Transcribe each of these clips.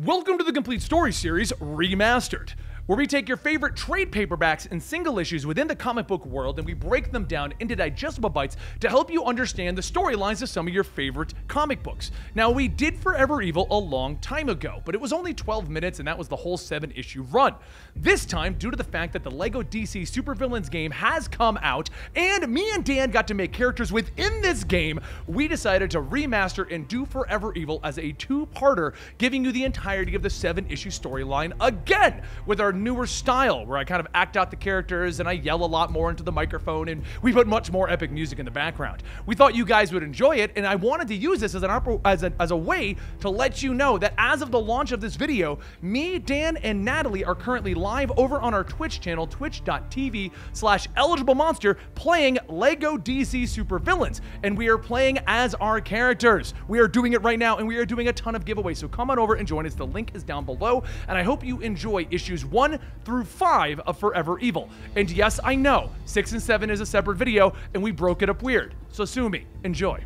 Welcome to the Complete Story Series Remastered, where we take your favorite trade paperbacks and single issues within the comic book world and we break them down into digestible bites to help you understand the storylines of some of your favorite comic books. Now, we did Forever Evil a long time ago, but it was only 12 minutes and that was the whole 7-issue run. This time, due to the fact that the LEGO DC Supervillains game has come out and me and Dan got to make characters within this game, we decided to remaster and do Forever Evil as a two-parter, giving you the entirety of the 7-issue storyline again, with our newer style, where I kind of act out the characters and I yell a lot more into the microphone and we put much more epic music in the background. We thought you guys would enjoy it, and I wanted to use this as a way to let you know that as of the launch of this video, me, Dan, and Natalie are currently live over on our Twitch channel, twitch.tv/eligiblemonster, playing LEGO DC Supervillains, and we are playing as our characters. We are doing it right now, and we are doing a ton of giveaways, so come on over and join us. The link is down below, and I hope you enjoy issues 1 through 5 of Forever Evil. And yes, I know, 6 and 7 is a separate video, and we broke it up weird, so sue me. Enjoy.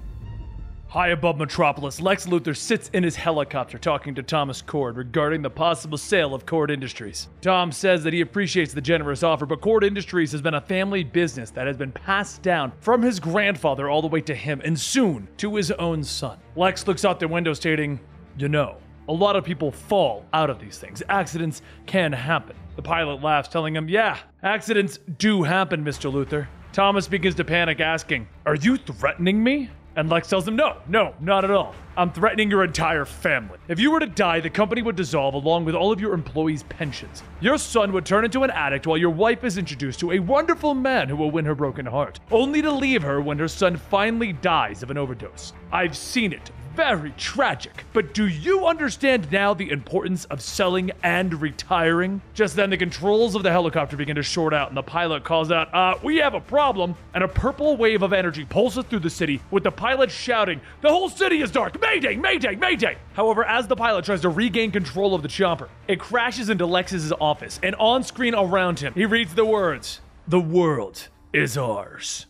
High above Metropolis, Lex Luthor sits in his helicopter talking to Thomas Cord regarding the possible sale of Cord Industries. Tom says that he appreciates the generous offer, but Cord Industries has been a family business that has been passed down from his grandfather all the way to him, and soon to his own son. Lex looks out the window stating, "You know, a lot of people fall out of these things. Accidents can happen." The pilot laughs, telling him, "Yeah, accidents do happen, Mr. Luthor." Thomas begins to panic, asking, "Are you threatening me?" And Lex tells him, No, not at all. I'm threatening your entire family. If you were to die, the company would dissolve along with all of your employees' pensions. Your son would turn into an addict while your wife is introduced to a wonderful man who will win her broken heart, only to leave her when her son finally dies of an overdose. I've seen it. Very tragic. But do you understand now the importance of selling and retiring? Just then, the controls of the helicopter begin to short out, and the pilot calls out, "We have a problem," and a purple wave of energy pulses through the city, with the pilot shouting, "The whole city is dark! Mayday! Mayday! Mayday!" However, as the pilot tries to regain control of the chopper, it crashes into Lex's office, and on screen around him, he reads the words, "The world is ours."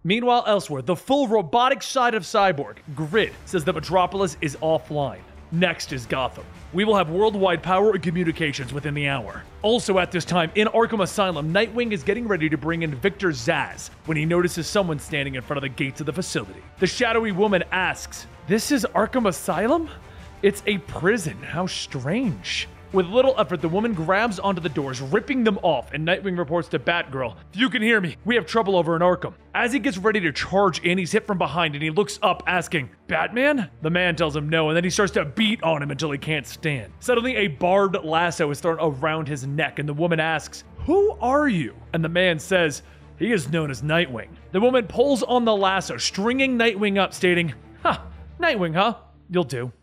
Meanwhile, elsewhere, the full robotic side of Cyborg, Grid, says that Metropolis is offline. Next is Gotham. We will have worldwide power and communications within the hour. Also at this time, in Arkham Asylum, Nightwing is getting ready to bring in Victor Zsasz when he notices someone standing in front of the gates of the facility. The shadowy woman asks, "This is Arkham Asylum? It's a prison. How strange." With little effort, the woman grabs onto the doors, ripping them off, and Nightwing reports to Batgirl, "If you can hear me, we have trouble over in Arkham." As he gets ready to charge in, he's hit from behind, and he looks up, asking, "Batman?" The man tells him no, and then he starts to beat on him until he can't stand. Suddenly, a barbed lasso is thrown around his neck, and the woman asks, "Who are you?" And the man says, "He is known as Nightwing." The woman pulls on the lasso, stringing Nightwing up, stating, Nightwing, huh? You'll do."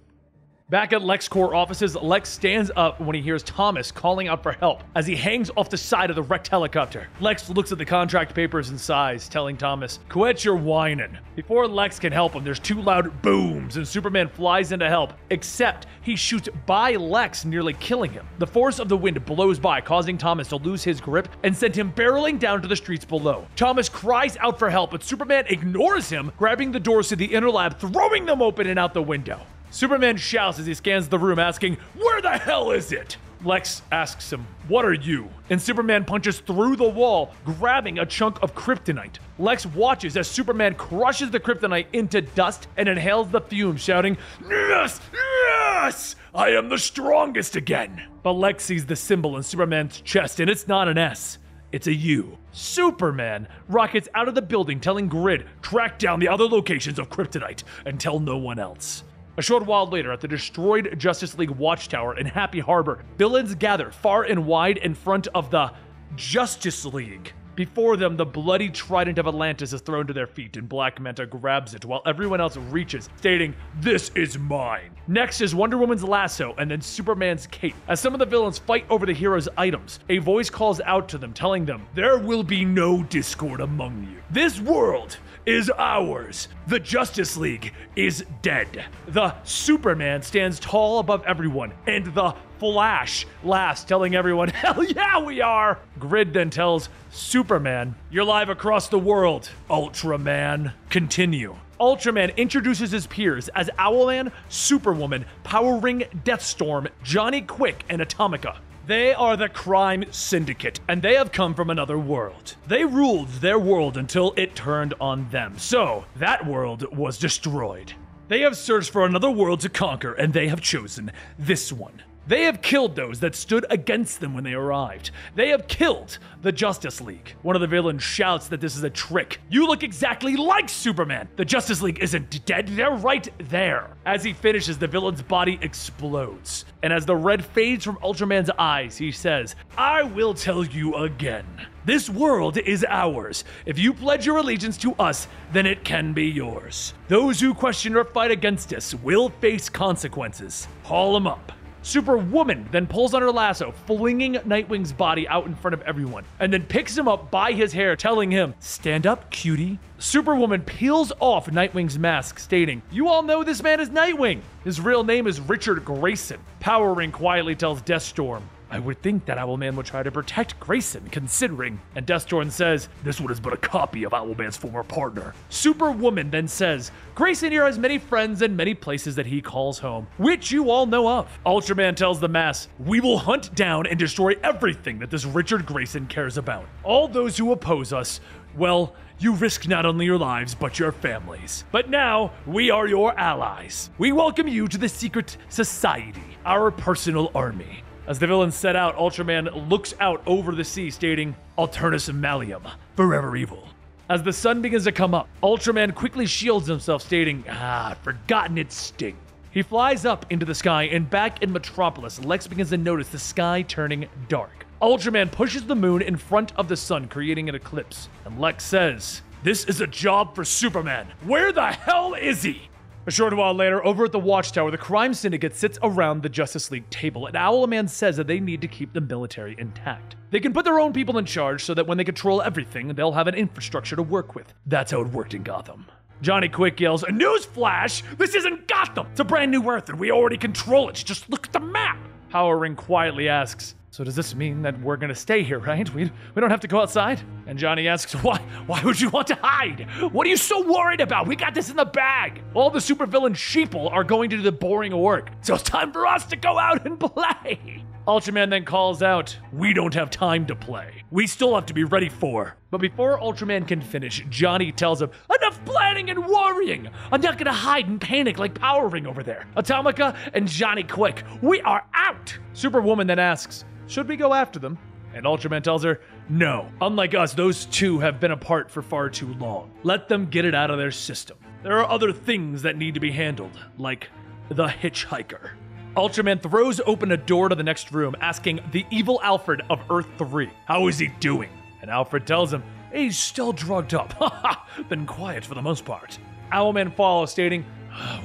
Back at LexCorp offices, Lex stands up when he hears Thomas calling out for help as he hangs off the side of the wrecked helicopter. Lex looks at the contract papers and sighs, telling Thomas, "Quit your whining." Before Lex can help him, there's two loud booms and Superman flies in to help, except he shoots by Lex, nearly killing him. The force of the wind blows by, causing Thomas to lose his grip and send him barreling down to the streets below. Thomas cries out for help, but Superman ignores him, grabbing the doors to the inner lab, throwing them open and out the window. Superman shouts as he scans the room, asking, "Where the hell is it?" Lex asks him, "What are you?" And Superman punches through the wall, grabbing a chunk of kryptonite. Lex watches as Superman crushes the kryptonite into dust and inhales the fumes, shouting, "Yes! Yes! I am the strongest again!" But Lex sees the symbol in Superman's chest, and it's not an S. It's a U. Superman rockets out of the building, telling Grid, "Track down the other locations of kryptonite and tell no one else." A short while later, at the destroyed Justice League Watchtower in Happy Harbor, villains gather far and wide in front of the Justice League. Before them, the bloody trident of Atlantis is thrown to their feet, and Black Manta grabs it while everyone else reaches, stating, "This is mine." Next is Wonder Woman's lasso and then Superman's cape. As some of the villains fight over the heroes' items, a voice calls out to them, telling them, "There will be no discord among you. This world is ours. The Justice League is dead." The Superman stands tall above everyone, and the Flash laughs, telling everyone, "Hell yeah, we are!" Grid then tells Superman, "You're live across the world, Ultraman. Continue." Ultraman introduces his peers as Owlman, Superwoman, Power Ring, Deathstorm, Johnny Quick, and Atomica. They are the Crime Syndicate, and they have come from another world. They ruled their world until it turned on them, so that world was destroyed. They have searched for another world to conquer, and they have chosen this one. They have killed those that stood against them when they arrived. They have killed the Justice League. One of the villains shouts that this is a trick. You look exactly like Superman. The Justice League isn't dead, they're right there. As he finishes, the villain's body explodes. And as the red fades from Ultraman's eyes, he says, I will tell you again. This world is ours. If you pledge your allegiance to us, then it can be yours. Those who question or fight against us will face consequences. Haul them up. Superwoman then pulls on her lasso, flinging Nightwing's body out in front of everyone, and then picks him up by his hair, telling him, stand up, cutie. Superwoman peels off Nightwing's mask, stating, you all know this man is Nightwing. His real name is Richard Grayson. Power Ring quietly tells Deathstorm, I would think that Owlman would try to protect Grayson, considering. And Deathstorm says, this one is but a copy of Owlman's former partner. Superwoman then says, Grayson here has many friends and many places that he calls home, which you all know of. Ultraman tells the mass, we will hunt down and destroy everything that this Richard Grayson cares about. All those who oppose us, well, you risk not only your lives, but your families. But now, we are your allies. We welcome you to the Secret Society, our personal army. As the villains set out, Ultraman looks out over the sea, stating, Alternus Malium, forever evil. As the sun begins to come up, Ultraman quickly shields himself, stating, I'd forgotten its sting. He flies up into the sky, and back in Metropolis, Lex begins to notice the sky turning dark. Ultraman pushes the moon in front of the sun, creating an eclipse. And Lex says, this is a job for Superman. Where the hell is he? A short while later, over at the Watchtower, the Crime Syndicate sits around the Justice League table, and Owlman says that they need to keep the military intact. They can put their own people in charge so that when they control everything, they'll have an infrastructure to work with. That's how it worked in Gotham. Johnny Quick yells, Newsflash! This isn't Gotham! It's a brand new Earth, and we already control it. Just look at the map! Power Ring quietly asks, so does this mean that we're gonna stay here, right? We don't have to go outside? And Johnny asks, why would you want to hide? What are you so worried about? We got this in the bag. All the supervillain sheeple are going to do the boring work. So it's time for us to go out and play. Ultraman then calls out, we don't have time to play. We still have to be ready for. But before Ultraman can finish, Johnny tells him, enough planning and worrying. I'm not gonna hide and panic like Power Ring over there. Atomica and Johnny Quick, we are out. Superwoman then asks, should we go after them? And Ultraman tells her, no. Unlike us, those two have been apart for far too long. Let them get it out of their system. There are other things that need to be handled, like the hitchhiker. Ultraman throws open a door to the next room, asking the evil Alfred of Earth 3, how is he doing? And Alfred tells him, he's still drugged up. Ha! Been quiet for the most part. Owlman follows, stating,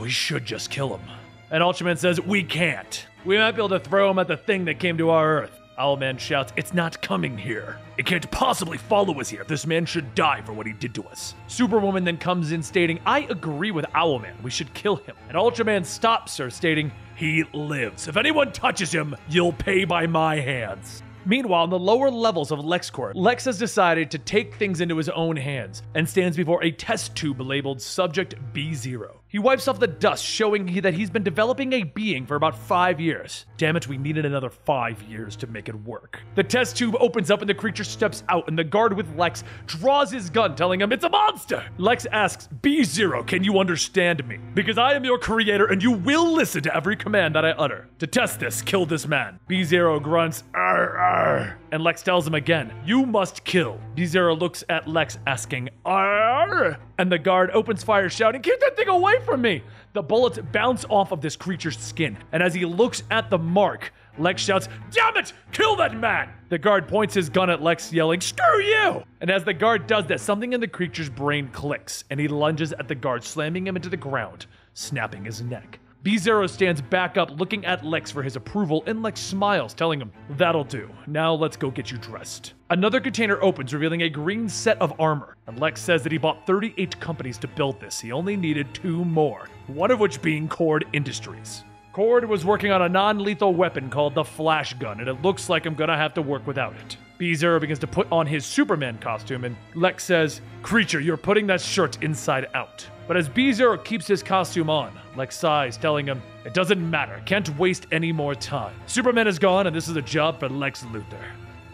we should just kill him. And Ultraman says, we can't. We might be able to throw him at the thing that came to our Earth. Owlman shouts, it's not coming here. It can't possibly follow us here. This man should die for what he did to us. Superwoman then comes in, stating, I agree with Owlman. We should kill him. And Ultraman stops her, stating, he lives. If anyone touches him, you'll pay by my hands. Meanwhile, in the lower levels of LexCorp, Lex has decided to take things into his own hands and stands before a test tube labeled Subject B0. He wipes off the dust, showing that he's been developing a being for about 5 years. Damn it, we needed another 5 years to make it work. The test tube opens up and the creature steps out, and the guard with Lex draws his gun, telling him it's a monster! Lex asks, B0, can you understand me? Because I am your creator and you will listen to every command that I utter. To test this, kill this man. B0 grunts, arr, arr. And Lex tells him again, you must kill. B0 looks at Lex asking, arr? And the guard opens fire, shouting, get that thing away from me! The bullets bounce off of this creature's skin, and as he looks at the mark, Lex shouts, damn it! Kill that man! The guard points his gun at Lex, yelling, screw you! And as the guard does that, something in the creature's brain clicks, and he lunges at the guard, slamming him into the ground, snapping his neck. B0 stands back up, looking at Lex for his approval, and Lex smiles, telling him, that'll do. Now let's go get you dressed. Another container opens, revealing a green set of armor, and Lex says that he bought 38 companies to build this. He only needed 2 more, one of which being Cord Industries. Cord was working on a non-lethal weapon called the Flash Gun, and it looks like I'm gonna have to work without it. B-Zero begins to put on his Superman costume, and Lex says, "Creature, you're putting that shirt inside out." But as B-Zero keeps his costume on, Lex sighs, telling him, "It doesn't matter, can't waste any more time. Superman is gone, and this is a job for Lex Luthor."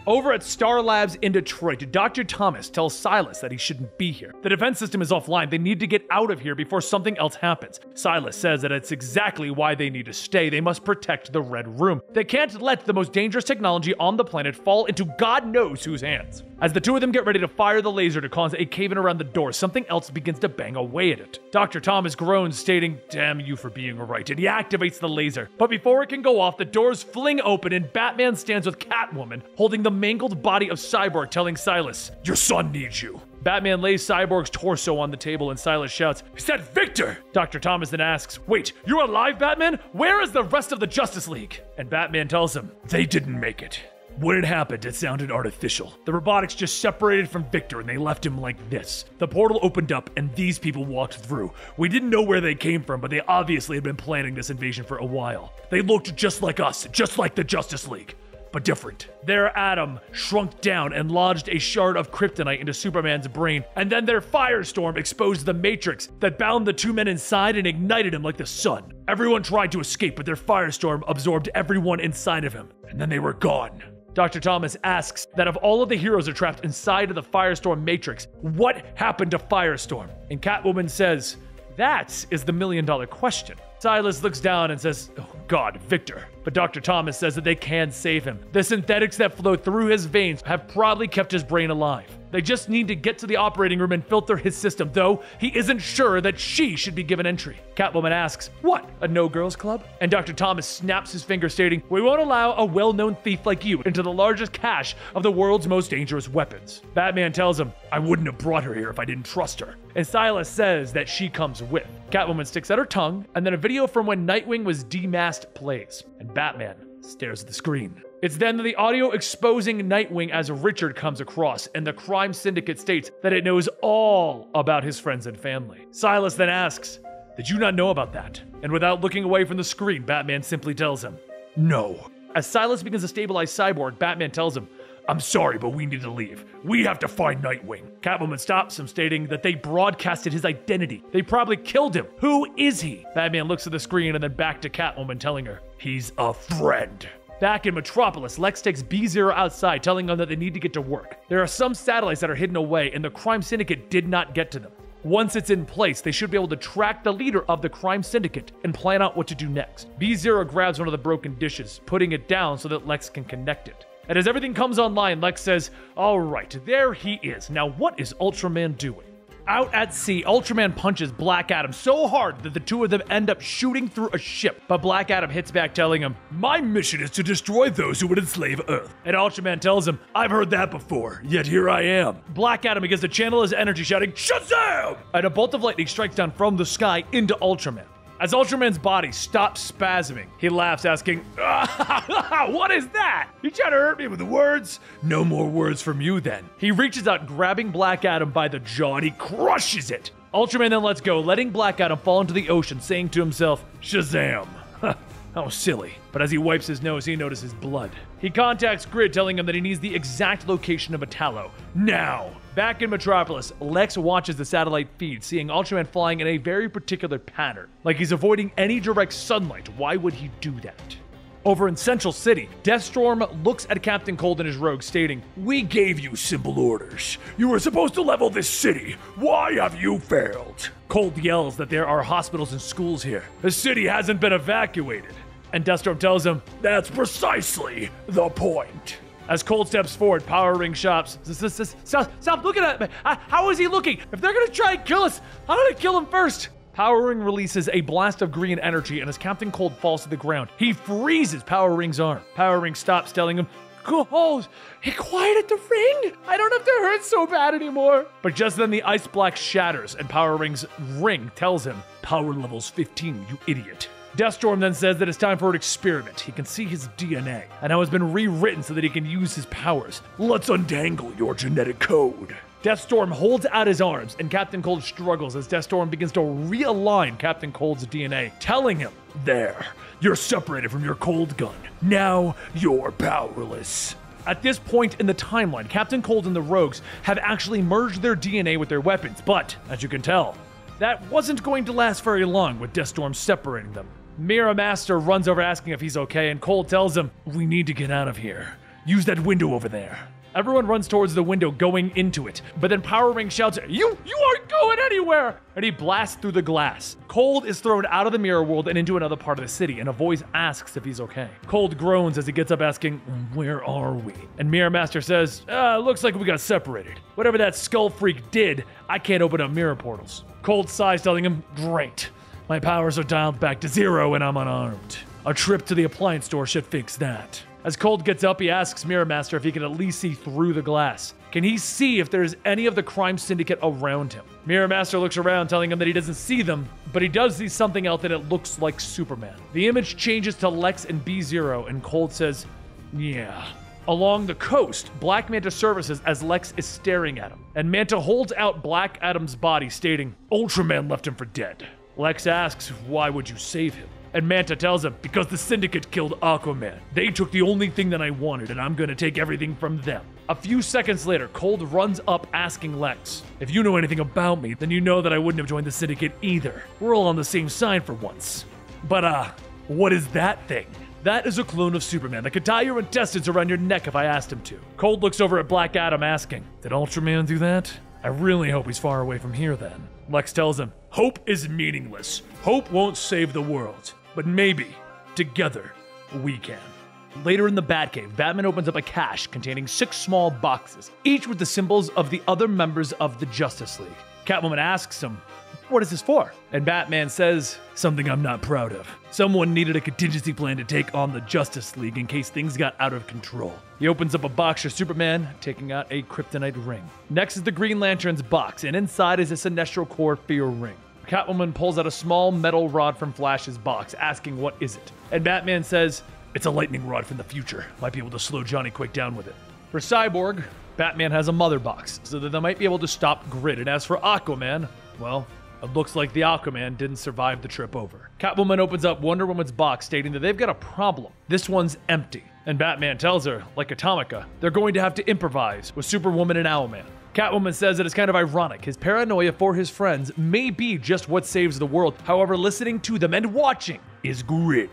Over at Star Labs in Detroit, Dr. Thomas tells Silas that he shouldn't be here. The defense system is offline. They need to get out of here before something else happens. Silas says that it's exactly why they need to stay. They must protect the Red Room. They can't let the most dangerous technology on the planet fall into God knows whose hands. As the two of them get ready to fire the laser to cause a cave-in around the door, something else begins to bang away at it. Dr. Thomas groans, stating, "Damn you for being right," and he activates the laser. But before it can go off, the doors fling open and Batman stands with Catwoman, holding the mangled body of Cyborg, telling Silas, "Your son needs you." Batman lays Cyborg's torso on the table and Silas shouts, "Is that Victor?" Dr. Thomas then asks, "Wait, you're alive, Batman? Where is the rest of the Justice League?" And Batman tells him, "They didn't make it. When it happened, it sounded artificial. The robotics just separated from Victor and they left him like this. The portal opened up and these people walked through. We didn't know where they came from, but they obviously had been planning this invasion for a while. They looked just like us, just like the Justice League, but different." Their atom shrunk down and lodged a shard of kryptonite into Superman's brain, and then their firestorm exposed the matrix that bound the two men inside and ignited him like the sun. Everyone tried to escape, but their firestorm absorbed everyone inside of him, and then they were gone. Dr. Thomas asks that if all of the heroes are trapped inside of the Firestorm Matrix, what happened to Firestorm? And Catwoman says, "That is the million-dollar question." Silas looks down and says, "Oh God, Victor." But Dr. Thomas says that they can save him. The synthetics that flow through his veins have probably kept his brain alive. They just need to get to the operating room and filter his system, though he isn't sure that she should be given entry. Catwoman asks, "What, a no-girls club?" And Dr. Thomas snaps his finger, stating, "We won't allow a well-known thief like you into the largest cache of the world's most dangerous weapons." Batman tells him, "I wouldn't have brought her here if I didn't trust her." And Silas says that she comes with. Catwoman sticks out her tongue, and then a video from when Nightwing was demasked plays, and Batman stares at the screen. It's then that the audio exposing Nightwing as Richard comes across, and the crime syndicate states that it knows all about his friends and family. Silas then asks, "Did you not know about that?" And without looking away from the screen, Batman simply tells him, "No." As Silas begins to stabilize Cyborg, Batman tells him, "I'm sorry, but we need to leave. We have to find Nightwing." Catwoman stops him, stating that they broadcasted his identity. They probably killed him. Who is he? Batman looks at the screen and then back to Catwoman, telling her, "He's a friend." Back in Metropolis, Lex takes B-Zero outside, telling them that they need to get to work. There are some satellites that are hidden away, and the crime syndicate did not get to them. Once it's in place, they should be able to track the leader of the crime syndicate and plan out what to do next. B-Zero grabs one of the broken dishes, putting it down so that Lex can connect it. And as everything comes online, Lex says, "All right, there he is. Now what is Ultraman doing?" Out at sea, Ultraman punches Black Adam so hard that the two of them end up shooting through a ship. But Black Adam hits back, telling him, "My mission is to destroy those who would enslave Earth." And Ultraman tells him, "I've heard that before, yet here I am." Black Adam begins to channel his energy, shouting, "Shazam!" And a bolt of lightning strikes down from the sky into Ultraman. As Ultraman's body stops spasming, he laughs, asking, "What is that? You trying to hurt me with the words? No more words from you then." He reaches out, grabbing Black Adam by the jaw, and he crushes it. Ultraman then lets go, letting Black Adam fall into the ocean, saying to himself, "Shazam." How silly. But as he wipes his nose, he notices blood. He contacts Grid, telling him that he needs the exact location of Metallo. Now! Back in Metropolis, Lex watches the satellite feed, seeing Ultraman flying in a very particular pattern. Like he's avoiding any direct sunlight. Why would he do that? Over in Central City, Deathstorm looks at Captain Cold and his rogue, stating, "We gave you simple orders. You were supposed to level this city. Why have you failed?" Cold yells that there are hospitals and schools here. The city hasn't been evacuated. And Deathstorm tells him, "That's precisely the point." As Cold steps forward, Power Ring shops. Stop looking at me. How is he looking? If they're gonna try and kill us, I'm gonna kill him first. Power Ring releases a blast of green energy, and as Captain Cold falls to the ground, he freezes Power Ring's arm. Power Ring stops, telling him, "Cold, he quieted the ring. I don't have to hurt so bad anymore." But just then the ice block shatters, and Power Ring's ring tells him, "Power level's 15, you idiot." Deathstorm then says that it's time for an experiment. He can see his DNA, and how it's been rewritten so that he can use his powers. "Let's untangle your genetic code." Deathstorm holds out his arms, and Captain Cold struggles as Deathstorm begins to realign Captain Cold's DNA, telling him, "There, you're separated from your cold gun. Now you're powerless." At this point in the timeline, Captain Cold and the Rogues have actually merged their DNA with their weapons, but, as you can tell, that wasn't going to last very long with Deathstorm separating them. Mirror Master runs over asking if he's okay, and Cold tells him, "We need to get out of here. Use that window over there." Everyone runs towards the window, going into it, but then Power Ring shouts, You aren't going anywhere!" And he blasts through the glass. Cold is thrown out of the mirror world and into another part of the city, and a voice asks if he's okay. Cold groans as he gets up asking, "Where are we?" And Mirror Master says, "Looks like we got separated. Whatever that skull freak did, I can't open up mirror portals." Cold sighs, telling him, "Great. My powers are dialed back to 0 and I'm unarmed. A trip to the appliance store should fix that." As Cold gets up, he asks Mirror Master if he can at least see through the glass. Can he see if there's any of the crime syndicate around him? Mirror Master looks around, telling him that he doesn't see them, but he does see something else that it looks like Superman. The image changes to Lex and B-Zero, and Cold says, "Yeah." Along the coast, Black Manta surfaces as Lex is staring at him, and Manta holds out Black Adam's body, stating, "Ultraman left him for dead." Lex asks, "Why would you save him?" And Manta tells him, "Because the Syndicate killed Aquaman. They took the only thing that I wanted, and I'm gonna take everything from them." A few seconds later, Cold runs up asking Lex, "If you know anything about me, then you know that I wouldn't have joined the Syndicate either. We're all on the same side for once." But, what is that thing? That is a clone of Superman that could tie your intestines around your neck if I asked him to. Cold looks over at Black Adam asking, "Did Ultraman do that? I really hope he's far away from here then." Lex tells him, "Hope is meaningless. Hope won't save the world. But maybe, together, we can." Later in the Batcave, Batman opens up a cache containing 6 small boxes, each with the symbols of the other members of the Justice League. Catwoman asks him, "What is this for?" And Batman says, "Something I'm not proud of. Someone needed a contingency plan to take on the Justice League in case things got out of control." He opens up a box for Superman, taking out a kryptonite ring. Next is the Green Lantern's box, and inside is a Sinestro Core Fear ring. Catwoman pulls out a small metal rod from Flash's box, asking what is it. And Batman says, "It's a lightning rod from the future. Might be able to slow Johnny Quick down with it." For Cyborg, Batman has a mother box, so that they might be able to stop Grid. And as for Aquaman, well, it looks like the Aquaman didn't survive the trip over. Catwoman opens up Wonder Woman's box, stating that they've got a problem. This one's empty. And Batman tells her, like Atomica, they're going to have to improvise with Superwoman and Owlman. Catwoman says that it's kind of ironic. His paranoia for his friends may be just what saves the world. However, listening to them and watching is Grid.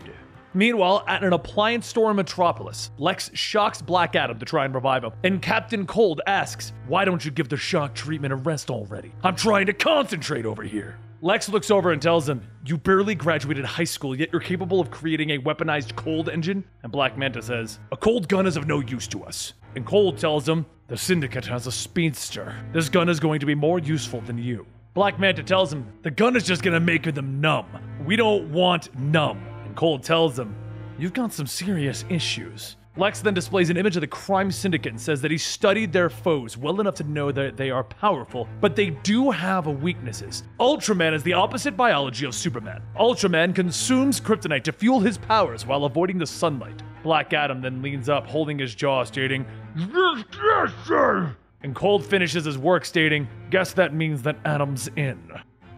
Meanwhile, at an appliance store in Metropolis, Lex shocks Black Adam to try and revive him, and Captain Cold asks, "Why don't you give the shock treatment a rest already? I'm trying to concentrate over here." Lex looks over and tells him, "You barely graduated high school, yet you're capable of creating a weaponized cold engine?" And Black Manta says, "A cold gun is of no use to us." And Cold tells him, "The Syndicate has a speedster. This gun is going to be more useful than you." Black Manta tells him, "The gun is just gonna make them numb. We don't want numb." And Cold tells him, "You've got some serious issues." Lex then displays an image of the crime syndicate and says that he studied their foes well enough to know that they are powerful, but they do have weaknesses. Ultraman is the opposite biology of Superman. Ultraman consumes kryptonite to fuel his powers while avoiding the sunlight. Black Adam then leans up, holding his jaw, stating, "Yes, sir." And Cold finishes his work, stating, "Guess that means that Adam's in."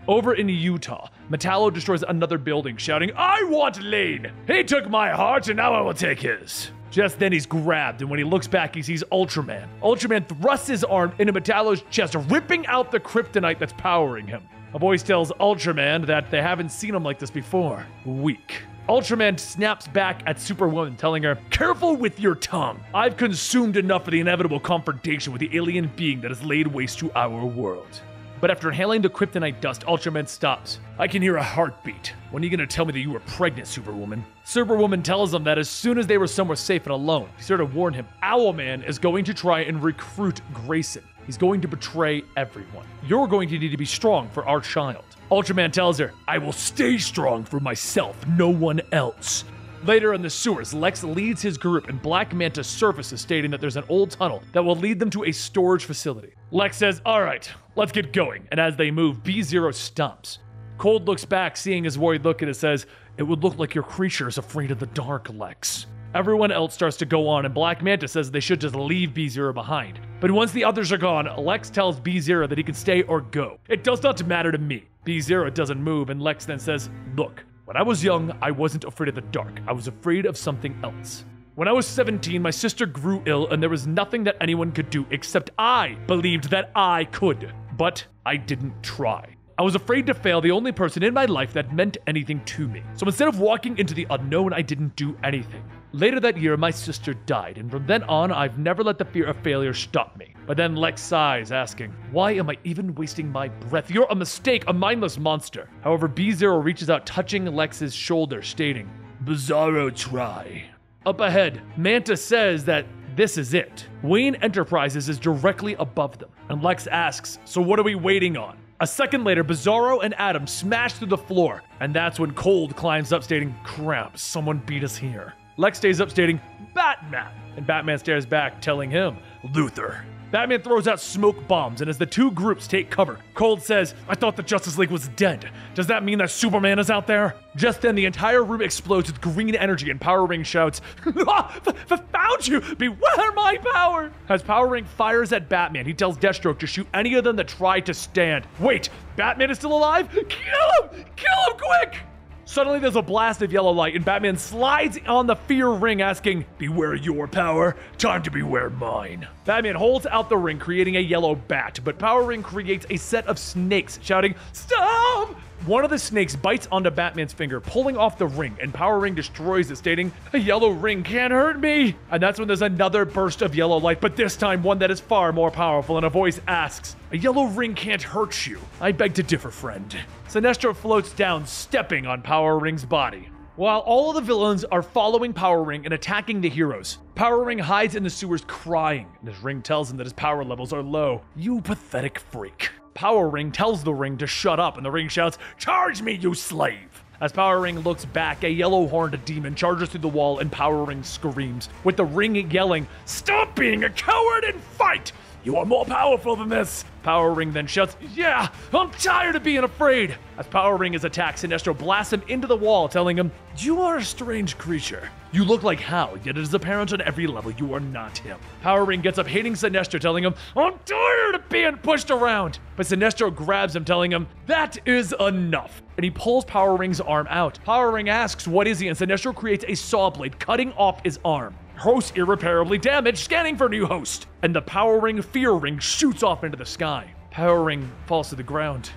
Over in Utah, Metallo destroys another building, shouting, "I want Lane! He took my heart and now I will take his." Just then he's grabbed, and when he looks back, he sees Ultraman. Ultraman thrusts his arm into Metallo's chest, ripping out the kryptonite that's powering him. A voice tells Ultraman that they haven't seen him like this before. Weak. Ultraman snaps back at Superwoman, telling her, "Careful with your tongue. I've consumed enough of the inevitable confrontation with the alien being that has laid waste to our world." But after inhaling the kryptonite dust, Ultraman stops. "I can hear a heartbeat. When are you gonna tell me that you were pregnant, Superwoman?" Superwoman tells him that as soon as they were somewhere safe and alone, he sort of warned him, Owlman is going to try and recruit Grayson. He's going to betray everyone. You're going to need to be strong for our child. Ultraman tells her, "I will stay strong for myself, no one else." Later in the sewers, Lex leads his group and Black Manta surfaces, stating that there's an old tunnel that will lead them to a storage facility. Lex says, "All right, let's get going." And as they move, B-Zero stomps. Cold looks back, seeing his worried look, and it says, "It would look like your creature is afraid of the dark, Lex." Everyone else starts to go on, and Black Manta says they should just leave B-Zero behind. But once the others are gone, Lex tells B-Zero that he can stay or go. "It does not matter to me." B-Zero doesn't move, and Lex then says, "Look, when I was young, I wasn't afraid of the dark. I was afraid of something else." When I was 17, my sister grew ill and there was nothing that anyone could do except I believed that I could. But I didn't try. I was afraid to fail the only person in my life that meant anything to me. So instead of walking into the unknown, I didn't do anything. Later that year, my sister died, and from then on, I've never let the fear of failure stop me. But then Lex sighs, asking, why am I even wasting my breath? You're a mistake, a mindless monster. However, B0 reaches out, touching Lex's shoulder, stating, Bizarro try. Up ahead, Manta says that this is it. Wayne Enterprises is directly above them, and Lex asks, so what are we waiting on? A second later, Bizarro and Adam smash through the floor, and that's when Cold climbs up, stating, crap, someone beat us here. Lex stays up, stating, Batman, and Batman stares back, telling him, Luthor. Batman throws out smoke bombs, and as the two groups take cover, Cold says, I thought the Justice League was dead. Does that mean that Superman is out there? Just then, the entire room explodes with green energy, and Power Ring shouts, found you! Beware my power! As Power Ring fires at Batman, he tells Deathstroke to shoot any of them that try to stand. Wait, Batman is still alive? Kill him! Kill him quick! Suddenly there's a blast of yellow light and Batman slides on the fear ring asking, beware your power, time to beware mine. Batman holds out the ring creating a yellow bat, but Power Ring creates a set of snakes shouting, stop! One of the snakes bites onto Batman's finger, pulling off the ring, and Power Ring destroys it, stating, a yellow ring can't hurt me! And that's when there's another burst of yellow light, but this time one that is far more powerful, and a voice asks, a yellow ring can't hurt you. I beg to differ, friend. Sinestro floats down, stepping on Power Ring's body. While all of the villains are following Power Ring and attacking the heroes, Power Ring hides in the sewers crying, and his ring tells him that his power levels are low. You pathetic freak. Power Ring tells the ring to shut up, and the ring shouts, charge me, you slave! As Power Ring looks back, a yellow-horned demon charges through the wall and Power Ring screams, with the ring yelling, stop being a coward and fight! You are more powerful than this! Power Ring then shouts, yeah, I'm tired of being afraid! As Power Ring is attacked, Sinestro blasts him into the wall, telling him, you are a strange creature. You look like Hal, yet it is apparent on every level you are not him. Power Ring gets up, hating Sinestro, telling him, I'm tired of being pushed around! But Sinestro grabs him, telling him, that is enough! And he pulls Power Ring's arm out. Power Ring asks, what is he? And Sinestro creates a saw blade, cutting off his arm. Host irreparably damaged, scanning for new host. And the Power Ring Fear Ring shoots off into the sky. Power Ring falls to the ground.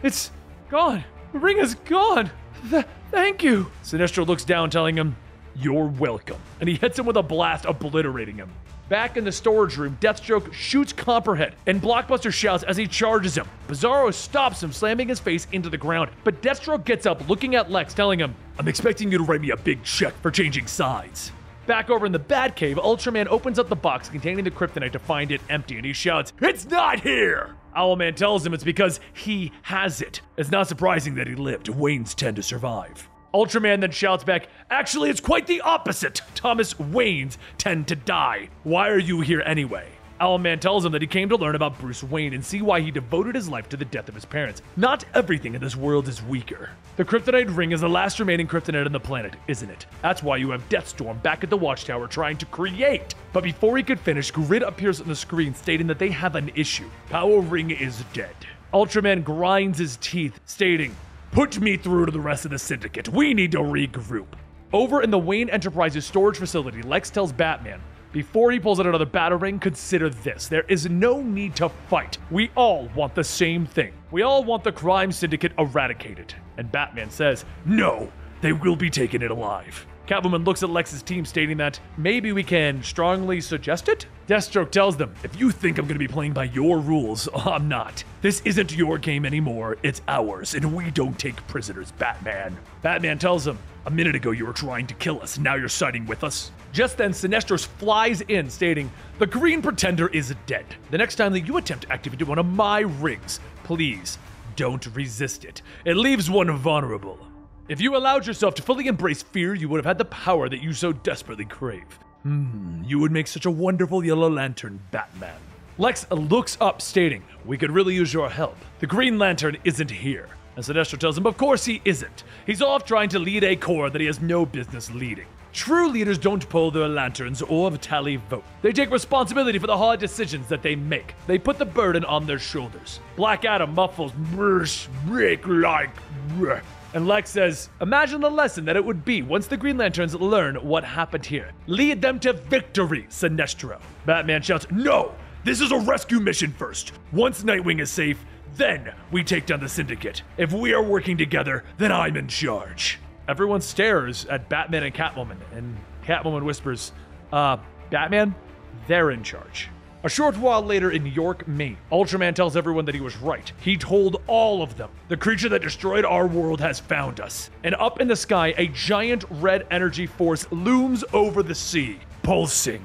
It's gone. The ring is gone. Thank you. Sinestro looks down, telling him, you're welcome. And he hits him with a blast, obliterating him. Back in the storage room, Deathstroke shoots Copperhead, and Blockbuster shouts as he charges him. Bizarro stops him, slamming his face into the ground. But Deathstroke gets up, looking at Lex, telling him, I'm expecting you to write me a big check for changing sides. Back over in the Batcave, Ultraman opens up the box containing the kryptonite to find it empty, and he shouts, it's not here! Owlman tells him it's because he has it. It's not surprising that he lived. Waynes tend to survive. Ultraman then shouts back, actually it's quite the opposite. Thomas Waynes tend to die. Why are you here anyway? Owlman tells him that he came to learn about Bruce Wayne and see why he devoted his life to the death of his parents. Not everything in this world is weaker. The kryptonite ring is the last remaining kryptonite on the planet, isn't it? That's why you have Deathstorm back at the Watchtower trying to create. But before he could finish, Grid appears on the screen stating that they have an issue. Power Ring is dead. Ultraman grinds his teeth, stating, put me through to the rest of the syndicate. We need to regroup. Over in the Wayne Enterprises storage facility, Lex tells Batman, before he pulls out another Batarang, consider this. There is no need to fight. We all want the same thing. We all want the crime syndicate eradicated. And Batman says, no, they will be taking it alive. Catwoman looks at Lex's team, stating that maybe we can strongly suggest it? Deathstroke tells them, if you think I'm going to be playing by your rules, I'm not. This isn't your game anymore, it's ours, and we don't take prisoners, Batman. Batman tells him, a minute ago you were trying to kill us, now you're siding with us? Just then, Sinestro flies in, stating, the Green Pretender is dead. The next time that you attempt to activate one of my rings, please don't resist it. It leaves one vulnerable. If you allowed yourself to fully embrace fear, you would have had the power that you so desperately crave. You would make such a wonderful Yellow Lantern, Batman. Lex looks up, stating, we could really use your help. The Green Lantern isn't here. And Sinestro tells him, of course he isn't. He's off trying to lead a corps that he has no business leading. True leaders don't pull their lanterns or tally vote. They take responsibility for the hard decisions that they make. They put the burden on their shoulders. Black Adam muffles, break like. And Lex says, imagine the lesson that it would be once the Green Lanterns learn what happened here. Lead them to victory, Sinestro. Batman shouts, no! This is a rescue mission first. Once Nightwing is safe, then we take down the Syndicate. If we are working together, then I'm in charge. Everyone stares at Batman and Catwoman, and Catwoman whispers, Batman, they're in charge. A short while later in York, Maine, Ultraman tells everyone that he was right. He told all of them. The creature that destroyed our world has found us. And up in the sky, a giant red energy force looms over the sea, pulsing.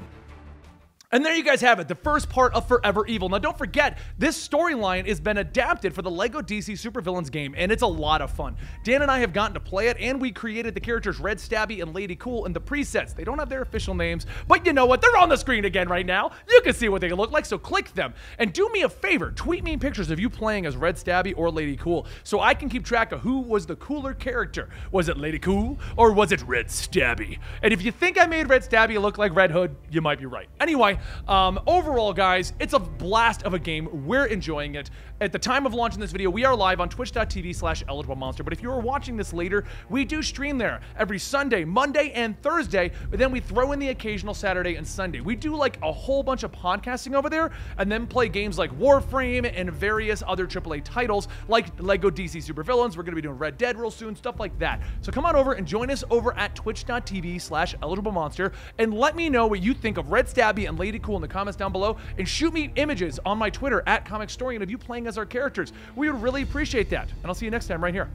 And there you guys have it, the first part of Forever Evil. Now don't forget, this storyline has been adapted for the LEGO DC Supervillains game, and it's a lot of fun. Dan and I have gotten to play it, and we created the characters Red Stabby and Lady Cool in the presets. They don't have their official names, but you know what? They're on the screen again right now. You can see what they look like, so click them. And do me a favor, tweet me pictures of you playing as Red Stabby or Lady Cool, so I can keep track of who was the cooler character. Was it Lady Cool, or was it Red Stabby? And if you think I made Red Stabby look like Red Hood, you might be right. Anyway, overall, guys, it's a blast of a game. We're enjoying it. At the time of launching this video, we are live on twitch.tv/EligibleMonster, but if you are watching this later, we do stream there every Sunday, Monday, and Thursday, but then we throw in the occasional Saturday and Sunday. We do like a whole bunch of podcasting over there, and then play games like Warframe and various other AAA titles, like LEGO DC Supervillains. We're going to be doing Red Dead real soon, stuff like that. So come on over and join us over at twitch.tv/EligibleMonster, and let me know what you think of Red Stabby and Lady Cool in the comments down below, and shoot me images on my Twitter at Comicstorian of you playing as our characters. We would really appreciate that. And I'll see you next time right here.